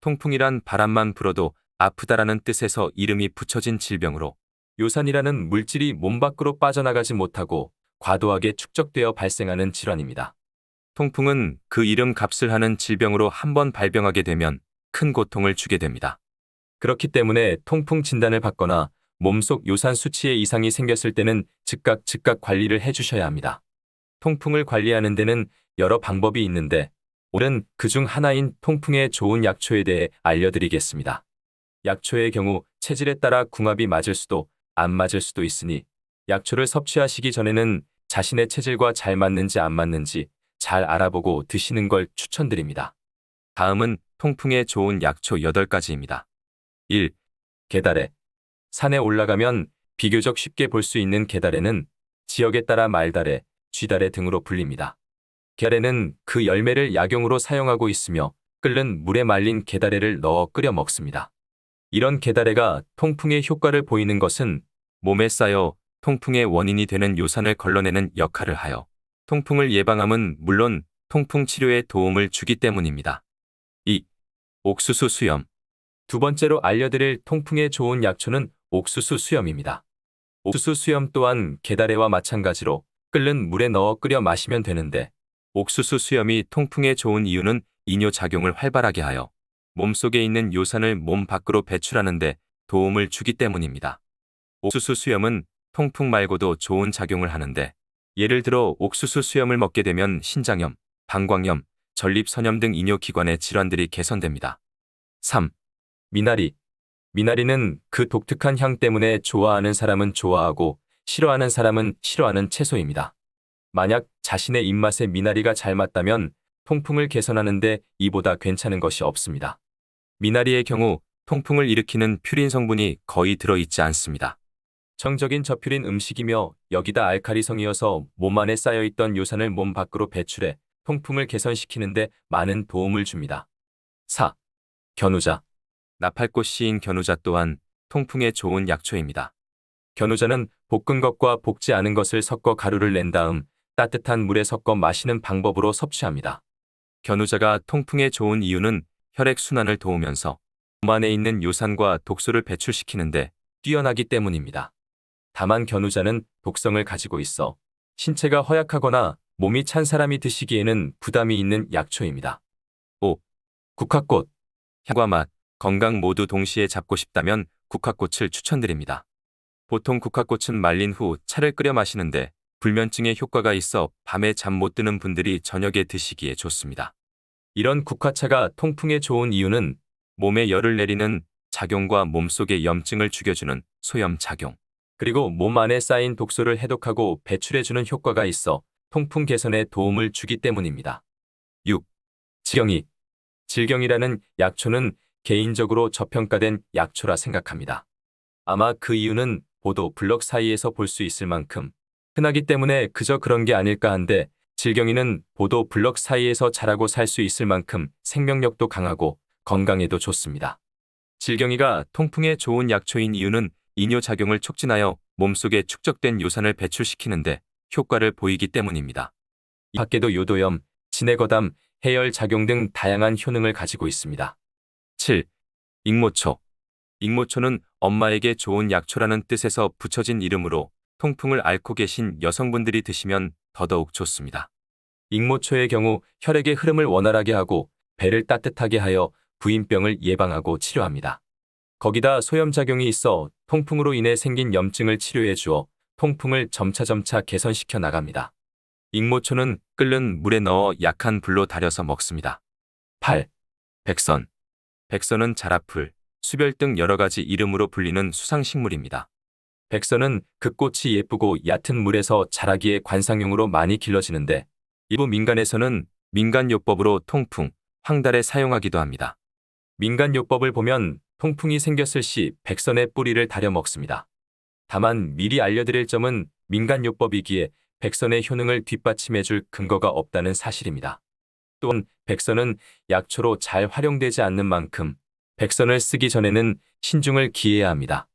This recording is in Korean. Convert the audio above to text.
통풍이란 바람만 불어도 아프다라는 뜻에서 이름이 붙여진 질병으로 요산이라는 물질이 몸 밖으로 빠져나가지 못하고 과도하게 축적되어 발생하는 질환입니다. 통풍은 그 이름 값을 하는 질병으로 한번 발병하게 되면 큰 고통을 주게 됩니다. 그렇기 때문에 통풍 진단을 받거나 몸속 요산 수치에 이상이 생겼을 때는 즉각 관리를 해주셔야 합니다. 통풍을 관리하는 데는 여러 방법이 있는데 오늘은 그중 하나인 통풍에 좋은 약초에 대해 알려드리겠습니다. 약초의 경우 체질에 따라 궁합이 맞을 수도 안 맞을 수도 있으니 약초를 섭취하시기 전에는 자신의 체질과 잘 맞는지 안 맞는지 잘 알아보고 드시는 걸 추천드립니다. 다음은 통풍에 좋은 약초 8가지입니다. 1. 게다래. 산에 올라가면 비교적 쉽게 볼 수 있는 게다래는 지역에 따라 말다래, 쥐다래 등으로 불립니다. 게다래는 그 열매를 약용으로 사용하고 있으며 끓는 물에 말린 게다래를 넣어 끓여 먹습니다. 이런 게다래가 통풍에 효과를 보이는 것은 몸에 쌓여 통풍의 원인이 되는 요산을 걸러내는 역할을 하여 통풍을 예방함은 물론 통풍 치료에 도움을 주기 때문입니다. 2. 옥수수 수염. 두 번째로 알려드릴 통풍에 좋은 약초는 옥수수 수염입니다. 옥수수 수염 또한 게다래와 마찬가지로 끓는 물에 넣어 끓여 마시면 되는데 옥수수 수염이 통풍에 좋은 이유는 이뇨작용을 활발하게 하여 몸속에 있는 요산을 몸 밖으로 배출하는 데 도움을 주기 때문입니다. 옥수수 수염은 통풍 말고도 좋은 작용을 하는데 예를 들어 옥수수 수염을 먹게 되면 신장염, 방광염, 전립선염 등 이뇨기관의 질환들이 개선됩니다. 3. 미나리. 미나리는 그 독특한 향 때문에 좋아하는 사람은 좋아하고 싫어하는 사람은 싫어하는 채소입니다. 만약 자신의 입맛에 미나리가 잘 맞다면 통풍을 개선하는데 이보다 괜찮은 것이 없습니다. 미나리의 경우 통풍을 일으키는 퓨린 성분이 거의 들어있지 않습니다. 정적인 저퓨린 음식이며 여기다 알칼리성이어서 몸 안에 쌓여있던 요산을 몸 밖으로 배출해 통풍을 개선시키는 데 많은 도움을 줍니다. 4. 견우자. 나팔꽃 씨인 견우자 또한 통풍에 좋은 약초입니다. 견우자는 볶은 것과 볶지 않은 것을 섞어 가루를 낸 다음 따뜻한 물에 섞어 마시는 방법으로 섭취합니다. 견우자가 통풍에 좋은 이유는 혈액순환을 도우면서 몸 안에 있는 요산과 독소를 배출시키는데 뛰어나기 때문입니다. 다만 견우자는 독성을 가지고 있어 신체가 허약하거나 몸이 찬 사람이 드시기에는 부담이 있는 약초입니다. 5. 국화꽃. 향과 맛, 건강 모두 동시에 잡고 싶다면 국화꽃을 추천드립니다. 보통 국화꽃은 말린 후 차를 끓여 마시는데 불면증에 효과가 있어 밤에 잠 못 드는 분들이 저녁에 드시기에 좋습니다. 이런 국화차가 통풍에 좋은 이유는 몸에 열을 내리는 작용과 몸속의 염증을 죽여주는 소염작용, 그리고 몸 안에 쌓인 독소를 해독하고 배출해주는 효과가 있어 통풍 개선에 도움을 주기 때문입니다. 6. 질경이. 질경이라는 약초는 개인적으로 저평가된 약초라 생각합니다. 아마 그 이유는 보도 블럭 사이에서 볼 수 있을 만큼 흔하기 때문에 그저 그런 게 아닐까 한데 질경이는 보도 블럭 사이에서 자라고 살 수 있을 만큼 생명력도 강하고 건강에도 좋습니다. 질경이가 통풍에 좋은 약초인 이유는 이뇨작용을 촉진하여 몸속에 축적된 요산을 배출시키는데 효과를 보이기 때문입니다. 이 밖에도 요도염, 진해거담, 해열작용 등 다양한 효능을 가지고 있습니다. 7. 익모초. 익모초는 엄마에게 좋은 약초라는 뜻에서 붙여진 이름으로 통풍을 앓고 계신 여성분들이 드시면 더더욱 좋습니다. 익모초의 경우 혈액의 흐름을 원활하게 하고 배를 따뜻하게 하여 부인병을 예방하고 치료합니다. 거기다 소염작용이 있어 통풍으로 인해 생긴 염증을 치료해 주어 통풍을 점차점차 개선시켜 나갑니다. 익모초는 끓는 물에 넣어 약한 불로 달여서 먹습니다. 8. 백선. 백선은 자라풀, 수별 등 여러 가지 이름으로 불리는 수상식물입니다. 백선은 그 꽃이 예쁘고 얕은 물에서 자라기에 관상용으로 많이 길러지는데 일부 민간에서는 민간요법으로 통풍, 황달에 사용하기도 합니다. 민간요법을 보면 통풍이 생겼을 시 백선의 뿌리를 다려 먹습니다. 다만 미리 알려드릴 점은 민간요법이기에 백선의 효능을 뒷받침해줄 근거가 없다는 사실입니다. 또한 백선은 약초로 잘 활용되지 않는 만큼 백선을 쓰기 전에는 신중을 기해야 합니다.